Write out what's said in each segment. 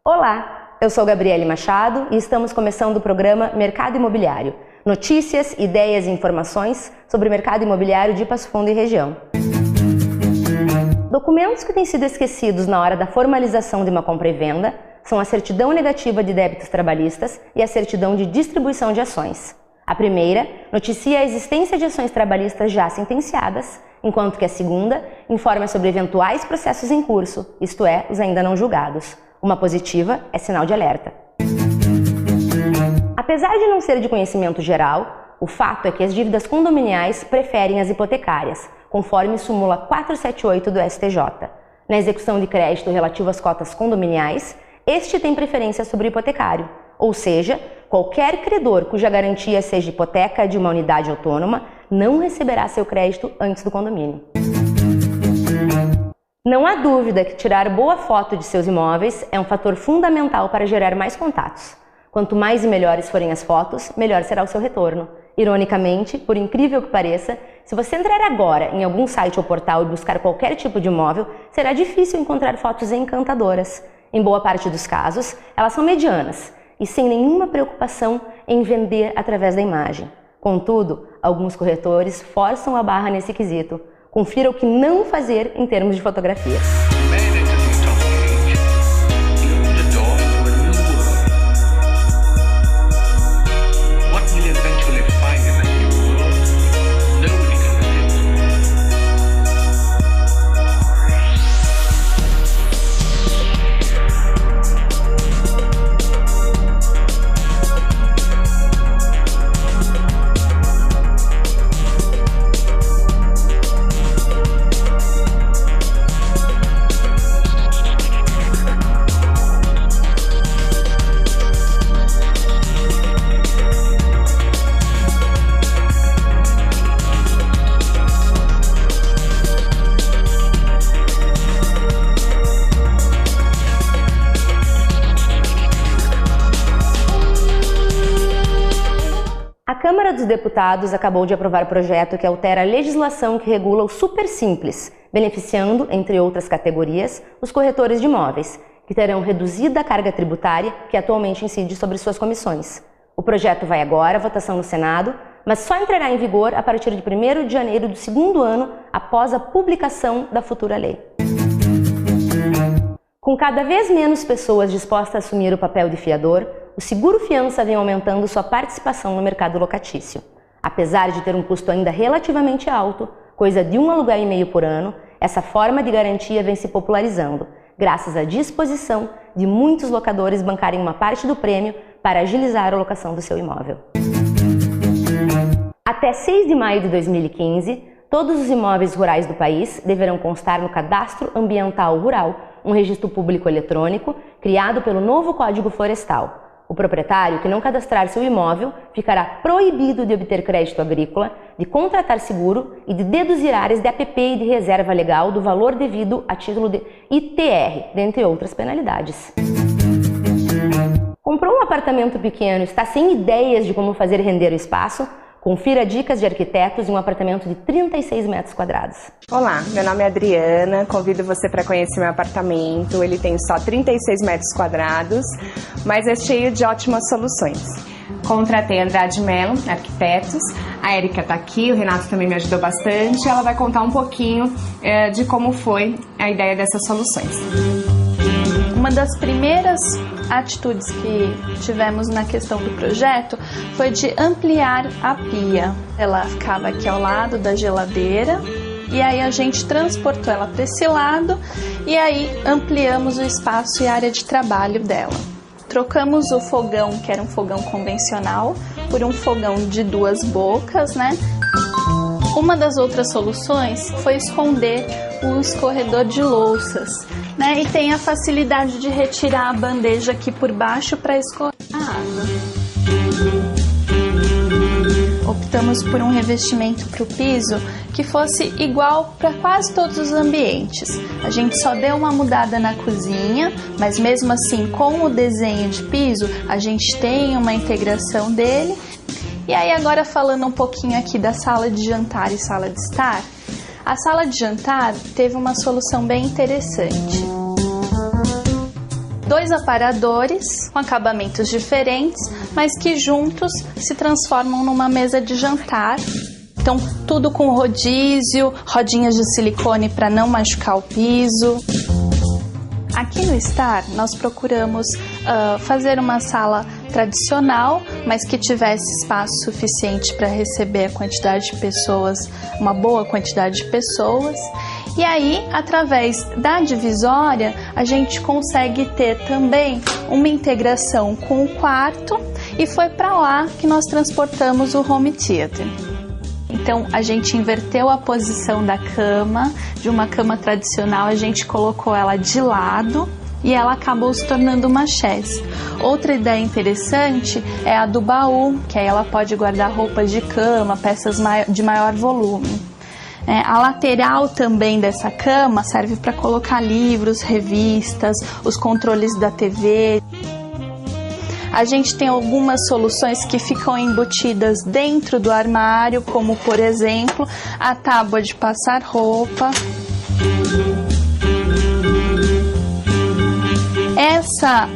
Olá, eu sou Gabriele Machado e estamos começando o programa Mercado Imobiliário. Notícias, ideias e informações sobre o mercado imobiliário de Passo Fundo e região. Documentos que têm sido esquecidos na hora da formalização de uma compra e venda são a certidão negativa de débitos trabalhistas e a certidão de distribuição de ações. A primeira noticia a existência de ações trabalhistas já sentenciadas, enquanto que a segunda informa sobre eventuais processos em curso, isto é, os ainda não julgados. Uma positiva é sinal de alerta. Apesar de não ser de conhecimento geral, o fato é que as dívidas condominiais preferem as hipotecárias, conforme súmula 478 do STJ. Na execução de crédito relativo às cotas condominiais, este tem preferência sobre o hipotecário, ou seja, qualquer credor cuja garantia seja hipoteca de uma unidade autônoma não receberá seu crédito antes do condomínio. Não há dúvida que tirar boa foto de seus imóveis é um fator fundamental para gerar mais contatos. Quanto mais e melhores forem as fotos, melhor será o seu retorno. Ironicamente, por incrível que pareça, se você entrar agora em algum site ou portal e buscar qualquer tipo de imóvel, será difícil encontrar fotos encantadoras. Em boa parte dos casos, elas são medianas e sem nenhuma preocupação em vender através da imagem. Contudo, alguns corretores forçam a barra nesse quesito. Confira o que não fazer em termos de fotografias. A Câmara dos Deputados acabou de aprovar o projeto que altera a legislação que regula o Super Simples, beneficiando, entre outras categorias, os corretores de imóveis, que terão reduzida a carga tributária que atualmente incide sobre suas comissões. O projeto vai agora à votação no Senado, mas só entrará em vigor a partir de 1º de janeiro do segundo ano após a publicação da futura lei. Com cada vez menos pessoas dispostas a assumir o papel de fiador, o seguro-fiança vem aumentando sua participação no mercado locatício. Apesar de ter um custo ainda relativamente alto, coisa de 1 aluguel e meio por ano, essa forma de garantia vem se popularizando, graças à disposição de muitos locadores bancarem uma parte do prêmio para agilizar a locação do seu imóvel. Até 6 de maio de 2015, todos os imóveis rurais do país deverão constar no Cadastro Ambiental Rural, um registro público eletrônico criado pelo novo Código Florestal. O proprietário que não cadastrar seu imóvel ficará proibido de obter crédito agrícola, de contratar seguro e de deduzir áreas de APP e de reserva legal do valor devido a título de ITR, dentre outras penalidades. Comprou um apartamento pequeno e está sem ideias de como fazer render o espaço? Confira dicas de arquitetos em um apartamento de 36 metros quadrados. Olá, meu nome é Adriana, convido você para conhecer meu apartamento. Ele tem só 36 metros quadrados, mas é cheio de ótimas soluções. Contratei a Andrade Mello, arquitetos, a Érica está aqui, o Renato também me ajudou bastante. Ela vai contar um pouquinho de como foi a ideia dessas soluções. Uma das primeiras atitudes que tivemos na questão do projeto foi de ampliar a pia. Ela ficava aqui ao lado da geladeira e aí a gente transportou ela para esse lado e aí ampliamos o espaço e a área de trabalho dela. Trocamos o fogão, que era um fogão convencional, por um fogão de 2 bocas, né? Uma das outras soluções foi esconder o escorredor de louças, né? E tem a facilidade de retirar a bandeja aqui por baixo para escorrer a água. optamos por um revestimento para o piso que fosse igual para quase todos os ambientes. A gente só deu uma mudada na cozinha, mas mesmo assim, com o desenho de piso, a gente tem uma integração dele. E aí agora falando um pouquinho aqui da sala de jantar e sala de estar, a sala de jantar teve uma solução bem interessante. 2 aparadores com acabamentos diferentes, mas que juntos se transformam numa mesa de jantar. Então, tudo com rodízio, rodinhas de silicone para não machucar o piso. Aqui no Star, nós procuramos fazer uma sala tradicional, mas que tivesse espaço suficiente para receber a quantidade de pessoas, uma boa quantidade de pessoas. E aí, através da divisória, a gente consegue ter também uma integração com o quarto, e foi para lá que nós transportamos o home theater. Então, a gente inverteu a posição da cama, de uma cama tradicional, a gente colocou ela de lado e ela acabou se tornando uma chaise. Outra ideia interessante é a do baú, que aí ela pode guardar roupas de cama, peças de maior volume. A lateral também dessa cama serve para colocar livros, revistas, os controles da TV. A gente tem algumas soluções que ficam embutidas dentro do armário, como por exemplo, a tábua de passar roupa. Essa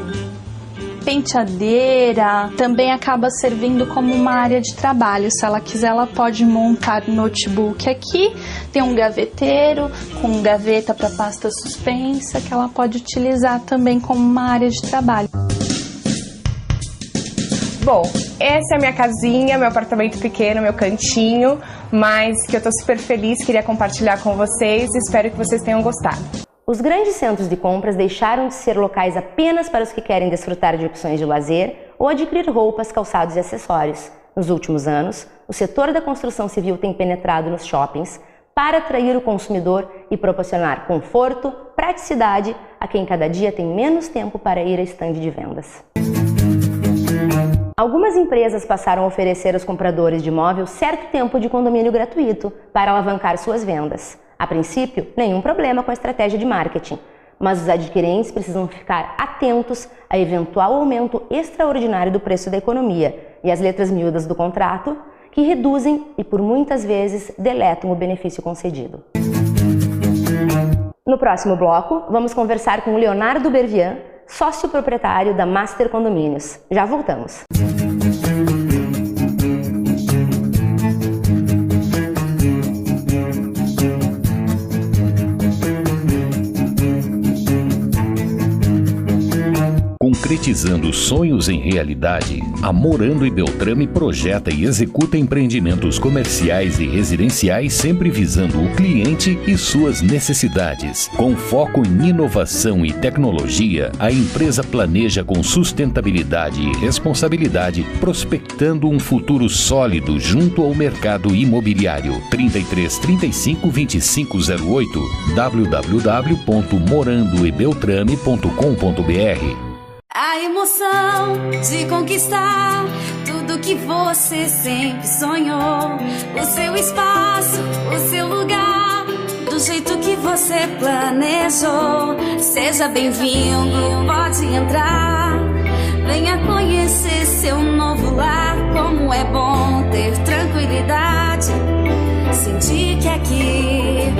penteadeira também acaba servindo como uma área de trabalho. Se ela quiser, ela pode montar o notebook aqui. Tem um gaveteiro com gaveta para pasta suspensa que ela pode utilizar também como uma área de trabalho. Bom, essa é a minha casinha, meu apartamento pequeno, meu cantinho, mas que eu tô super feliz, queria compartilhar com vocês e espero que vocês tenham gostado. Os grandes centros de compras deixaram de ser locais apenas para os que querem desfrutar de opções de lazer ou adquirir roupas, calçados e acessórios. Nos últimos anos, o setor da construção civil tem penetrado nos shoppings para atrair o consumidor e proporcionar conforto, praticidade a quem cada dia tem menos tempo para ir a estande de vendas. Algumas empresas passaram a oferecer aos compradores de imóvel certo tempo de condomínio gratuito para alavancar suas vendas. A princípio, nenhum problema com a estratégia de marketing, mas os adquirentes precisam ficar atentos a eventual aumento extraordinário do preço da economia e as letras miúdas do contrato, que reduzem e por muitas vezes deletam o benefício concedido. No próximo bloco, vamos conversar com o Leonardo Bervian, sócio proprietário da Master Condomínios. Já voltamos. Concretizando sonhos em realidade, a Morando e Beltrame projeta e executa empreendimentos comerciais e residenciais sempre visando o cliente e suas necessidades. Com foco em inovação e tecnologia, a empresa planeja com sustentabilidade e responsabilidade, prospectando um futuro sólido junto ao mercado imobiliário. 33 35 25 08 www.morandoebeltrame.com.br. A emoção de conquistar tudo que você sempre sonhou. O seu espaço, o seu lugar, do jeito que você planejou. Seja bem-vindo, pode entrar. Venha conhecer seu novo lar. Como é bom ter tranquilidade, sentir que aqui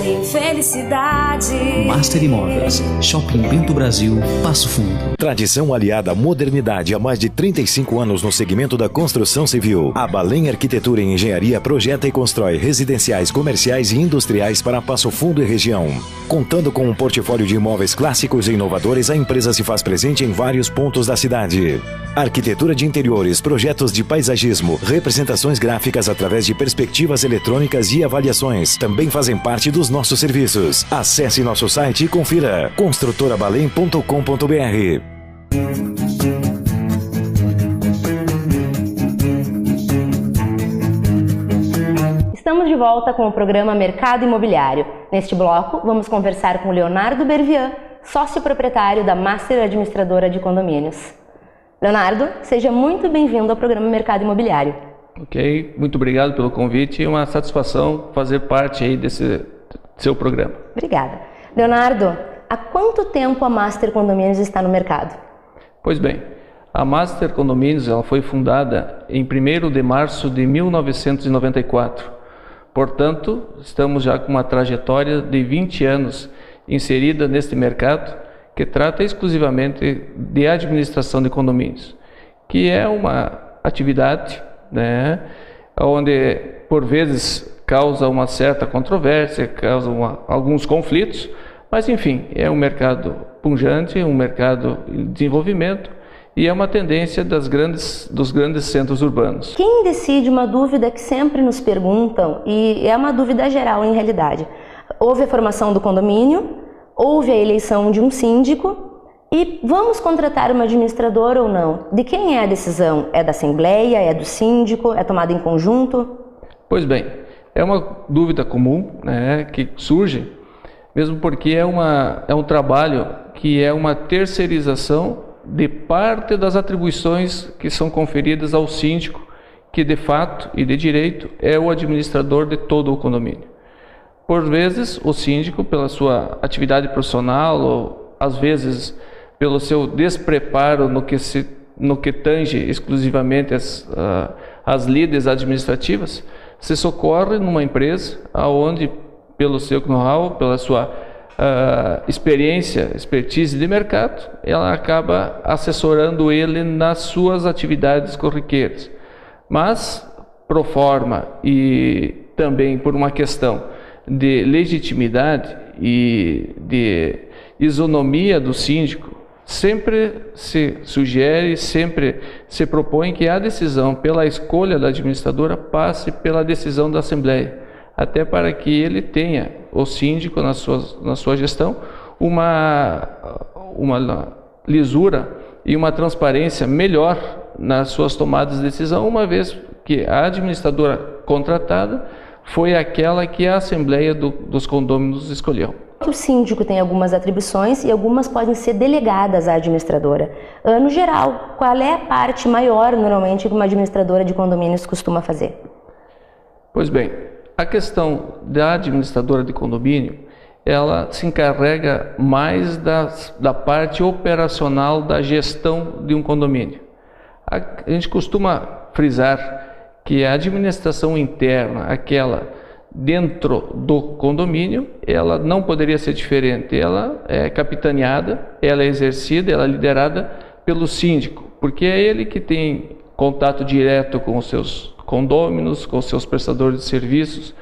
tem felicidade. Master Imóveis, Shopping Bento Brasil, Passo Fundo. Tradição aliada à modernidade há mais de 35 anos no segmento da construção civil. A Balém Arquitetura e Engenharia projeta e constrói residenciais, comerciais e industriais para Passo Fundo e região. Contando com um portfólio de imóveis clássicos e inovadores, a empresa se faz presente em vários pontos da cidade. Arquitetura de interiores, projetos de paisagismo, representações gráficas através de perspectivas eletrônicas e avaliações também fazem parte dos nossos serviços. Acesse nosso site e confira construtorabalém.com.br. Estamos de volta com o programa Mercado Imobiliário. Neste bloco, vamos conversar com o Leonardo Bervian, sócio proprietário da Master Administradora de Condomínios. Leonardo, seja muito bem-vindo ao programa Mercado Imobiliário. Ok, muito obrigado pelo convite e uma satisfação fazer parte aí desse seu programa. Obrigada. Leonardo, há quanto tempo a Master Condomínios está no mercado? Pois bem, a Master Condomínios ela foi fundada em 1º de março de 1994. Portanto, estamos já com uma trajetória de 20 anos inserida neste mercado que trata exclusivamente de administração de condomínios, que é uma atividade, né, onde por vezes causa uma certa controvérsia, causa alguns conflitos, mas enfim, é um mercado pujante, um mercado em desenvolvimento e é uma tendência dos grandes centros urbanos. Quem decide, uma dúvida que sempre nos perguntam, e é uma dúvida geral em realidade, houve a formação do condomínio, houve a eleição de um síndico, e vamos contratar uma administradora ou não? De quem é a decisão? É da Assembleia? É do síndico? É tomada em conjunto? Pois bem, é uma dúvida comum, né, que surge, mesmo porque é um trabalho que é uma terceirização de parte das atribuições que são conferidas ao síndico, que de fato e de direito é o administrador de todo o condomínio. Por vezes, o síndico, pela sua atividade profissional, ou às vezes pelo seu despreparo no que tange exclusivamente as lides administrativas, se socorre numa empresa onde, pelo seu know-how, pela sua expertise de mercado, ela acaba assessorando ele nas suas atividades corriqueiras. Mas, pro forma e também por uma questão de legitimidade e de isonomia do síndico, sempre se sugere, sempre se propõe que a decisão pela escolha da administradora passe pela decisão da Assembleia, até para que ele tenha, o síndico na sua gestão, uma lisura e uma transparência melhor nas suas tomadas de decisão, uma vez que a administradora contratada foi aquela que a Assembleia dos Condôminos escolheu. O síndico tem algumas atribuições e algumas podem ser delegadas à administradora. No geral, qual é a parte maior, normalmente, que uma administradora de condomínios costuma fazer? Pois bem, a questão da administradora de condomínio, ela se encarrega mais da parte operacional da gestão de um condomínio. A gente costuma frisar que a administração interna, aquela dentro do condomínio, ela não poderia ser diferente. Ela é capitaneada, ela é exercida, ela é liderada pelo síndico, porque é ele que tem contato direto com os seus condôminos, com os seus prestadores de serviços,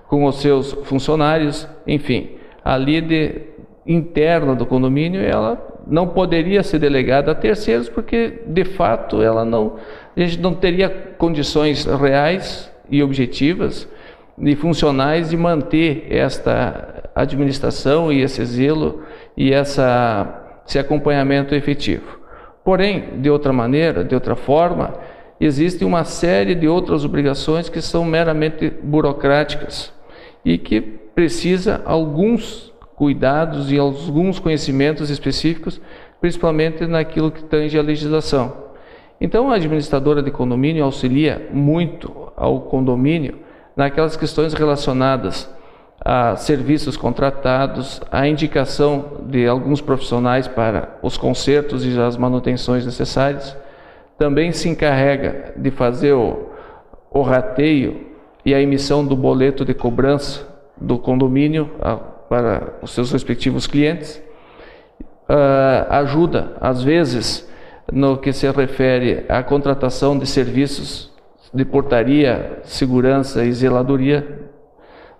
com os seus funcionários, enfim. A lide interna do condomínio, ela não poderia ser delegada a terceiros, porque de fato a gente não teria condições reais e objetivas e funcionais de manter esta administração e esse zelo e esse acompanhamento efetivo. Porém, de outra maneira, de outra forma, existe uma série de outras obrigações que são meramente burocráticas e que precisa alguns cuidados e alguns conhecimentos específicos, principalmente naquilo que tange a legislação. Então, a administradora de condomínio auxilia muito ao condomínio naquelas questões relacionadas a serviços contratados, a indicação de alguns profissionais para os consertos e as manutenções necessárias. Também se encarrega de fazer o rateio e a emissão do boleto de cobrança do condomínio para os seus respectivos clientes. Ajuda, às vezes, no que se refere à contratação de serviços de portaria, segurança e zeladoria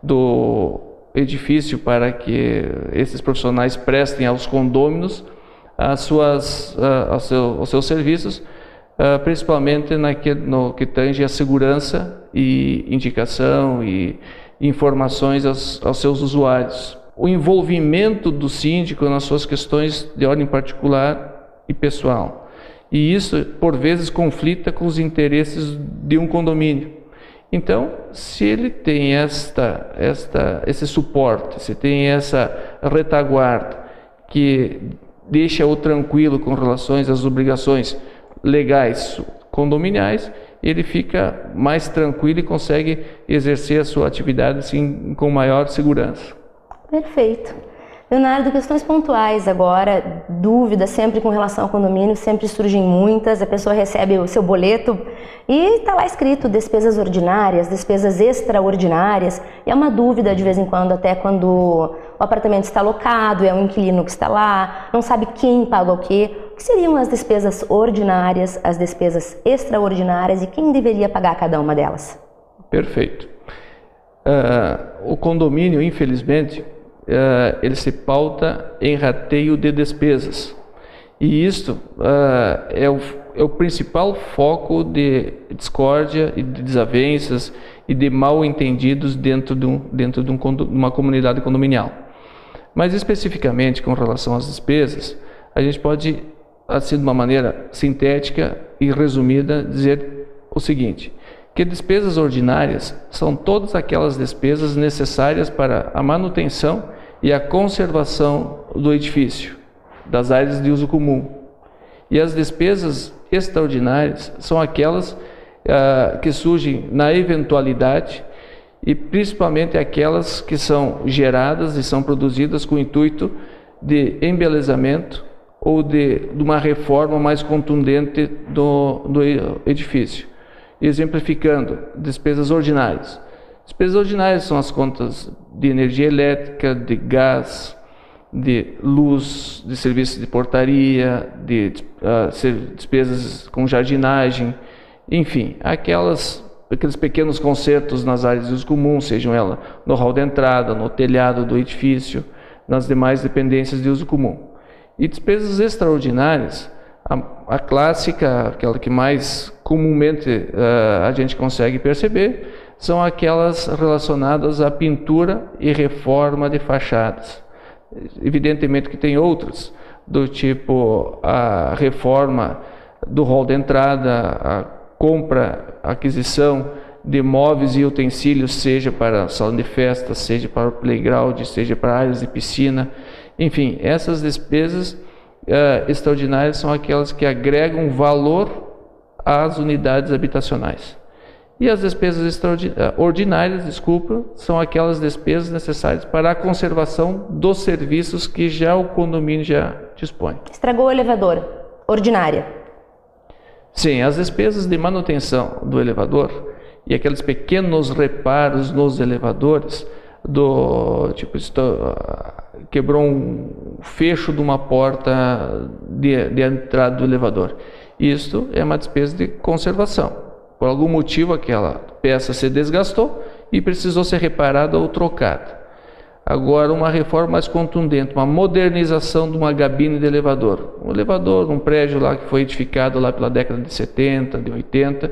do edifício, para que esses profissionais prestem aos condôminos os seus serviços, principalmente no que tange a segurança e indicação e informações aos seus usuários. O envolvimento do síndico nas suas questões de ordem particular e pessoal. E isso, por vezes, conflita com os interesses de um condomínio. Então, se ele tem esse suporte, se tem essa retaguarda que deixa-o tranquilo com relação às obrigações legais condominiais, ele fica mais tranquilo e consegue exercer a sua atividade assim, com maior segurança. Perfeito. Leonardo, questões pontuais agora, dúvidas sempre com relação ao condomínio, sempre surgem muitas, a pessoa recebe o seu boleto e está lá escrito despesas ordinárias, despesas extraordinárias, e é uma dúvida de vez em quando, até quando o apartamento está alocado, é um inquilino que está lá, não sabe quem paga o quê. O que seriam as despesas ordinárias, as despesas extraordinárias e quem deveria pagar cada uma delas? Perfeito. O condomínio, infelizmente, ele se pauta em rateio de despesas, e isto é o principal foco de discórdia e de desavenças e de mal entendidos dentro de uma comunidade condominial. Mas especificamente com relação às despesas, a gente pode, assim de uma maneira sintética e resumida, dizer o seguinte: que despesas ordinárias são todas aquelas despesas necessárias para a manutenção e a conservação do edifício, das áreas de uso comum. E as despesas extraordinárias são aquelas que surgem na eventualidade, e principalmente aquelas que são geradas e são produzidas com o intuito de embelezamento ou de uma reforma mais contundente do edifício. Exemplificando, despesas ordinárias. Despesas ordinárias são as contas de energia elétrica, de gás, de luz, de serviços de portaria, de despesas com jardinagem, enfim, aqueles pequenos consertos nas áreas de uso comum, sejam elas no hall de entrada, no telhado do edifício, nas demais dependências de uso comum. E despesas extraordinárias, a clássica, aquela que mais comumente a gente consegue perceber, são aquelas relacionadas à pintura e reforma de fachadas. Evidentemente que tem outras, do tipo a reforma do hall de entrada, a compra, aquisição de móveis e utensílios, seja para salão de festa, seja para o playground, seja para áreas de piscina. Enfim, essas despesas extraordinárias são aquelas que agregam valor às unidades habitacionais. E as despesas ordinárias, são aquelas despesas necessárias para a conservação dos serviços que já o condomínio já dispõe. Estragou o elevador, ordinária. Sim, as despesas de manutenção do elevador e aqueles pequenos reparos nos elevadores, quebrou um fecho de uma porta de entrada do elevador. Isto é uma despesa de conservação. Por algum motivo aquela peça se desgastou e precisou ser reparada ou trocada. Agora, uma reforma mais contundente, uma modernização de uma gabine de elevador. Um elevador num prédio lá que foi edificado lá pela década de 70, de 80,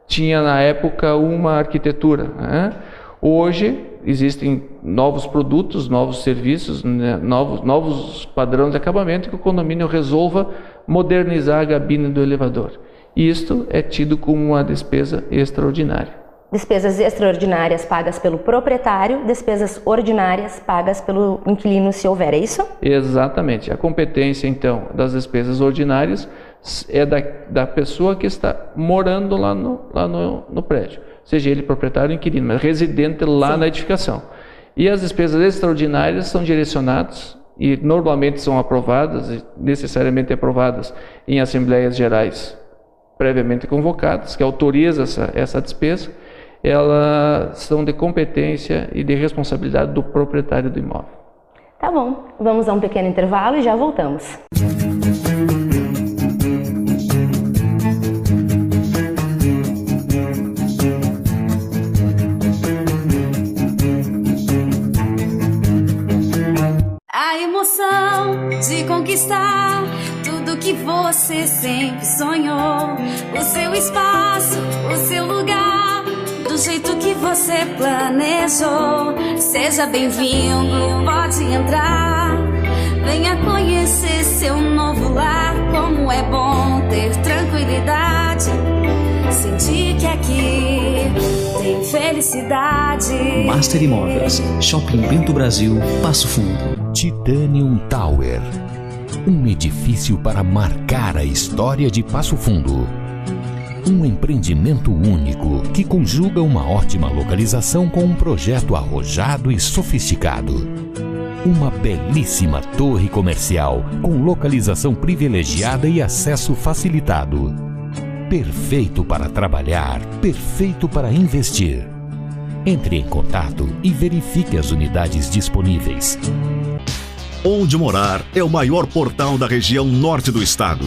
tinha na época uma arquitetura, né? Hoje existem novos produtos, novos serviços, né? novos padrões de acabamento que o condomínio resolva modernizar a gabine do elevador. Isto é tido como uma despesa extraordinária. Despesas extraordinárias pagas pelo proprietário, despesas ordinárias pagas pelo inquilino, se houver, é isso? Exatamente. A competência, então, das despesas ordinárias é da pessoa que está morando lá no prédio, seja ele proprietário ou inquilino, mas residente lá na edificação. E as despesas extraordinárias são direcionadas e normalmente são aprovadas, e necessariamente aprovadas em assembleias gerais previamente convocadas, que autoriza essa despesa. Elas são de competência e de responsabilidade do proprietário do imóvel. Tá bom, vamos a um pequeno intervalo e já voltamos. A emoção de conquistar tudo que você sempre sonhou, o seu espaço, o seu lugar, do jeito que você planejou. Seja bem-vindo, pode entrar, venha conhecer seu novo lar. Como é bom ter tranquilidade, sentir que aqui tem felicidade. Master Imóveis, Shopping Bento Brasil, Passo Fundo. Titanium Tower, um edifício para marcar a história de Passo Fundo. Um empreendimento único que conjuga uma ótima localização com um projeto arrojado e sofisticado. Uma belíssima torre comercial com localização privilegiada e acesso facilitado. Perfeito para trabalhar, perfeito para investir. Entre em contato e verifique as unidades disponíveis. Onde Morar é o maior portal da região norte do estado.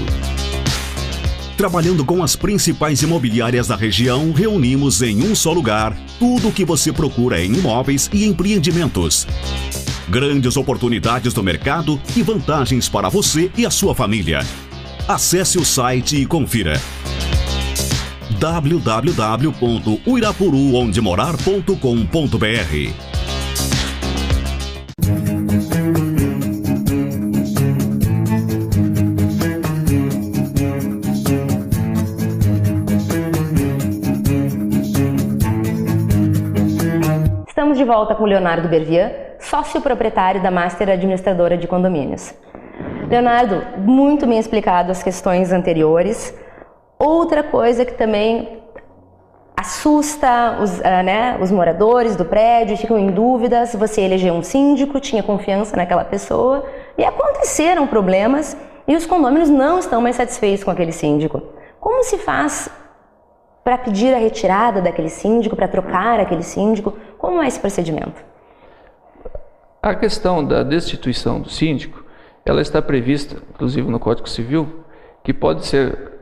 Trabalhando com as principais imobiliárias da região, reunimos em um só lugar tudo o que você procura em imóveis e empreendimentos. Grandes oportunidades do mercado e vantagens para você e a sua família. Acesse o site e confira. www.uirapuruondemorar.com.br. Estamos de volta com Leonardo Bervian, sócio proprietário da Master Administradora de Condomínios. Leonardo, muito bem explicado as questões anteriores. Outra coisa que também assusta os moradores do prédio, ficam em dúvida se você elegeu um síndico, tinha confiança naquela pessoa, e aconteceram problemas e os condôminos não estão mais satisfeitos com aquele síndico. Como se faz para pedir a retirada daquele síndico, para trocar aquele síndico? Como é esse procedimento? A questão da destituição do síndico, ela está prevista, inclusive no Código Civil, que pode ser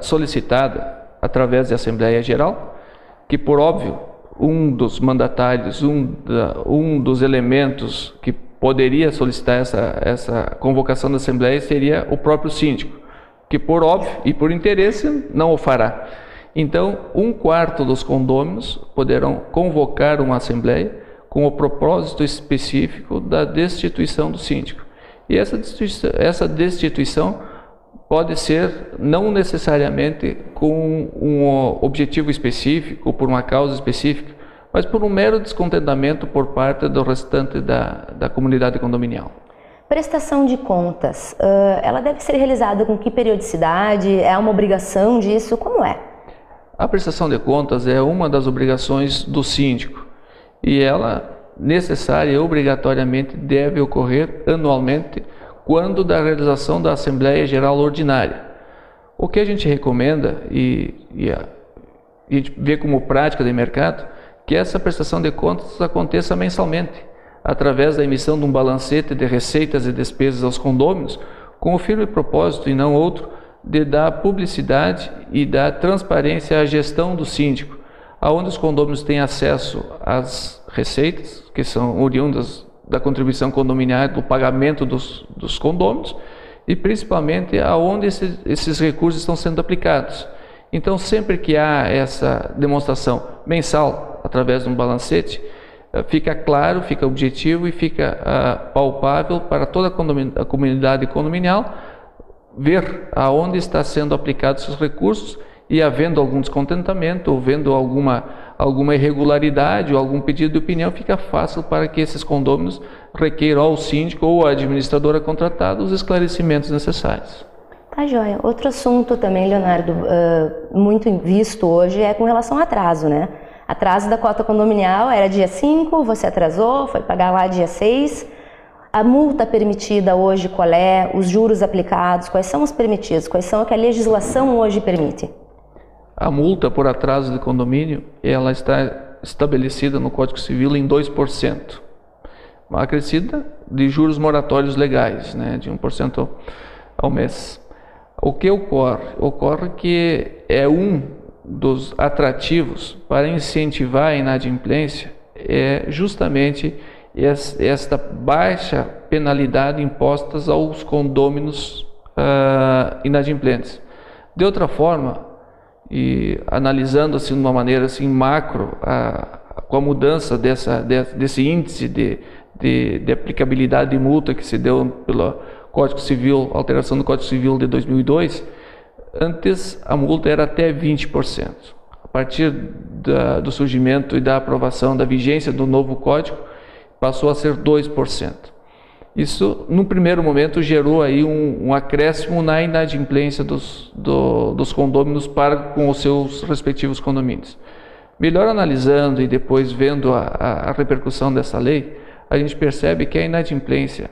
solicitada através da Assembleia Geral, que por óbvio, um dos mandatários, um dos elementos que poderia solicitar essa convocação da Assembleia seria o próprio síndico, que por óbvio e por interesse não o fará. Então, 1/4 dos condôminos poderão convocar uma Assembleia com o propósito específico da destituição do síndico. E essa destituição pode ser não necessariamente com um objetivo específico, por uma causa específica, mas por um mero descontentamento por parte do restante da comunidade condominial. Prestação de contas, ela deve ser realizada com que periodicidade? É uma obrigação disso? Como é? A prestação de contas é uma das obrigações do síndico e ela, necessária e obrigatoriamente, deve ocorrer anualmente quando da realização da Assembleia Geral Ordinária. O que a gente recomenda e a gente vê como prática de mercado, que essa prestação de contas aconteça mensalmente, através da emissão de um balancete de receitas e despesas aos condôminos, com o firme propósito, e não outro, de dar publicidade e dar transparência à gestão do síndico, aonde os condôminos têm acesso às receitas, que são oriundas da contribuição condominial, do pagamento dos condôminos, e principalmente aonde esses recursos estão sendo aplicados. Então, sempre que há essa demonstração mensal, através de um balancete, fica claro, fica objetivo e fica palpável para toda a comunidade condominial ver aonde está sendo aplicados esses recursos, e havendo algum descontentamento ou vendo alguma irregularidade ou algum pedido de opinião, fica fácil para que esses condôminos requeiram ao síndico ou à administradora contratada os esclarecimentos necessários. Tá joia. Outro assunto também, Leonardo, muito visto hoje é com relação ao atraso, né? Atraso da cota condominial era dia 5, você atrasou, foi pagar lá dia 6. A multa permitida hoje qual é? Os juros aplicados, quais são os permitidos? Quais são o que a legislação hoje permite? A multa por atraso de condomínio, ela está estabelecida no Código Civil em 2%, acrescida de juros moratórios legais, né, de 1% ao mês. O que ocorre? Ocorre que é um dos atrativos para incentivar a inadimplência, é justamente esta baixa penalidade imposta aos condôminos inadimplentes. De outra forma, e analisando assim de uma maneira assim macro, com a mudança desse índice de aplicabilidade de multa que se deu pelo Código Civil, alteração do Código Civil de 2002, antes a multa era até 20%. A partir do surgimento e da aprovação da vigência do novo Código, passou a ser 2%. Isso, num primeiro momento, gerou aí um acréscimo na inadimplência dos condôminos para com os seus respectivos condomínios. Melhor analisando e depois vendo a repercussão dessa lei, a gente percebe que a inadimplência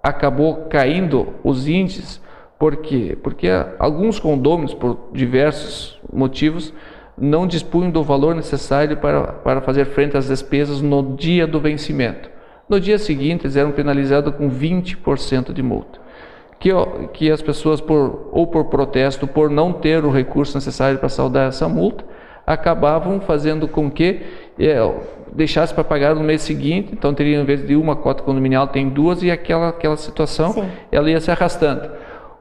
acabou caindo os índices. Por quê? Porque alguns condôminos, por diversos motivos, não dispunham do valor necessário para fazer frente às despesas no dia do vencimento. No dia seguinte, eles eram penalizados com 20% de multa. Que as pessoas, por protesto, por não ter o recurso necessário para saldar essa multa, acabavam fazendo com que deixasse para pagar no mês seguinte, então teria, em vez de uma cota condominial, tem duas, e aquela situação, sim, ela ia se arrastando.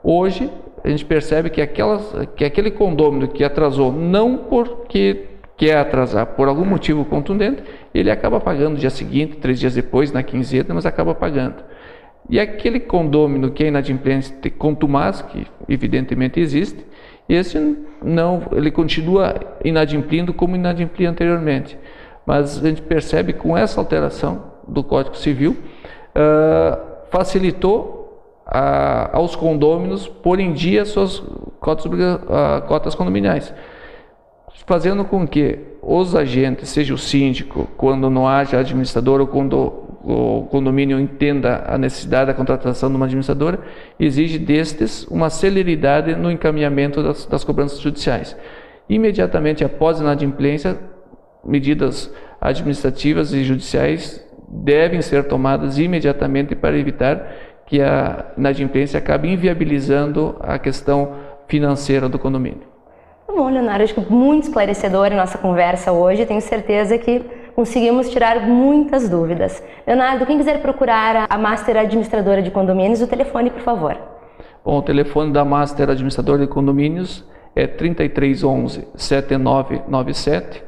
Hoje, a gente percebe que aquele condômino que atrasou, não porque quer atrasar, por algum motivo contundente, ele acaba pagando no dia seguinte, 3 dias depois, na quinzena, mas acaba pagando. E aquele condômino que é inadimplente contumaz, que evidentemente existe, esse não, ele continua inadimplindo como inadimplia anteriormente. Mas a gente percebe que com essa alteração do Código Civil, facilitou aos condôminos pôr em dia suas cotas condominiais, fazendo com que os agentes, seja o síndico, quando não haja administrador ou quando o condomínio entenda a necessidade da contratação de uma administradora, exige destes uma celeridade no encaminhamento das cobranças judiciais. Imediatamente após a inadimplência, medidas administrativas e judiciais devem ser tomadas imediatamente para evitar que a inadimplência acabe inviabilizando a questão financeira do condomínio. Bom, Leonardo, acho que muito esclarecedora a nossa conversa hoje. Tenho certeza que conseguimos tirar muitas dúvidas. Leonardo, quem quiser procurar a Master Administradora de Condomínios, o telefone, por favor. Bom, o telefone da Master Administradora de Condomínios é 3311-7997,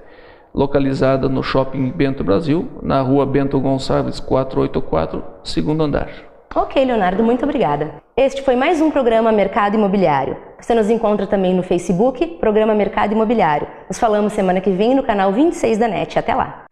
localizada no Shopping Bento Brasil, na rua Bento Gonçalves 484, segundo andar. Ok, Leonardo, muito obrigada. Este foi mais um programa Mercado Imobiliário. Você nos encontra também no Facebook, Programa Mercado Imobiliário. Nos falamos semana que vem no canal 26 da NET. Até lá!